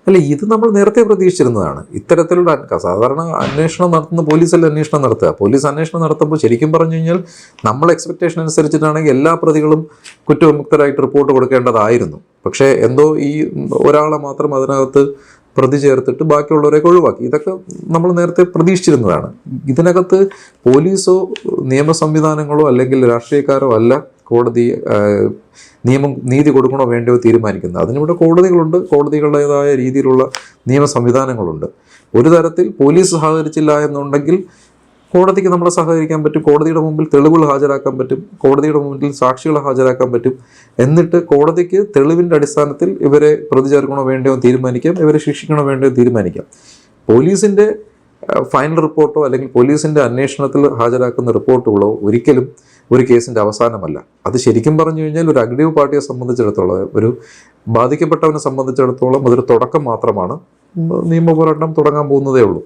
അല്ല, ഇത് നമ്മൾ നേരത്തെ പ്രതീക്ഷിച്ചിരുന്നതാണ്. ഇത്തരത്തിലുള്ള സാധാരണ അന്വേഷണം നടത്തുന്ന പോലീസല്ല അന്വേഷണം നടത്തുക. പോലീസ് അന്വേഷണം നടത്തുമ്പോൾ ശരിക്കും പറഞ്ഞു കഴിഞ്ഞാൽ നമ്മൾ എക്സ്പെക്ടേഷൻ അനുസരിച്ചിട്ടാണെങ്കിൽ എല്ലാ പ്രതികളും കുറ്റവിമുക്തരായിട്ട് റിപ്പോർട്ട് കൊടുക്കേണ്ടതായിരുന്നു. പക്ഷേ എന്തോ ഈ ഒരാളെ മാത്രം അതിനകത്ത് പ്രതി ചേർത്തിട്ട് ബാക്കിയുള്ളവരെയൊക്കെ ഒഴിവാക്കി. ഇതൊക്കെ നമ്മൾ നേരത്തെ പ്രതീക്ഷിച്ചിരുന്നതാണ്. ഇതിനകത്ത് പോലീസോ നിയമ സംവിധാനങ്ങളോ അല്ലെങ്കിൽ രാഷ്ട്രീയക്കാരോ അല്ല കോടതി നീതി കൊടുക്കണോ വേണ്ടയോ തീരുമാനിക്കുന്നത്. അതിനിവിടെ കോടതികളുണ്ട്, കോടതികളുടേതായ രീതിയിലുള്ള നിയമ സംവിധാനങ്ങളുണ്ട്. ഒരു തരത്തിൽ പോലീസ് സഹകരിച്ചില്ല എന്നുണ്ടെങ്കിൽ കോടതിക്ക് നമ്മളെ സഹകരിക്കാൻ പറ്റും, കോടതിയുടെ മുമ്പിൽ തെളിവുകൾ ഹാജരാക്കാൻ പറ്റും, കോടതിയുടെ മുമ്പിൽ സാക്ഷികളെ ഹാജരാക്കാൻ പറ്റും. എന്നിട്ട് കോടതിക്ക് തെളിവിൻ്റെ അടിസ്ഥാനത്തിൽ ഇവരെ പ്രതി ചേർക്കണോ വേണ്ടയോ തീരുമാനിക്കാം, ഇവരെ ശിക്ഷിക്കണോ വേണ്ടയോ തീരുമാനിക്കാം. പോലീസിൻ്റെ ഫൈനൽ റിപ്പോർട്ടോ അല്ലെങ്കിൽ പോലീസിൻ്റെ അന്വേഷണത്തിൽ ഹാജരാക്കുന്ന റിപ്പോർട്ടുകളോ ഒരിക്കലും ഒരു കേസിൻ്റെ അവസാനമല്ല. അത് ശരിക്കും പറഞ്ഞു കഴിഞ്ഞാൽ ഒരു അഗ്രീവ് പാർട്ടിയെ സംബന്ധിച്ചിടത്തോളം, ഒരു ബാധിക്കപ്പെട്ടവനെ സംബന്ധിച്ചിടത്തോളം അതൊരു തുടക്കം മാത്രമാണ്. നിയമപോരാട്ടം തുടങ്ങാൻ പോകുന്നതേ ഉള്ളൂ.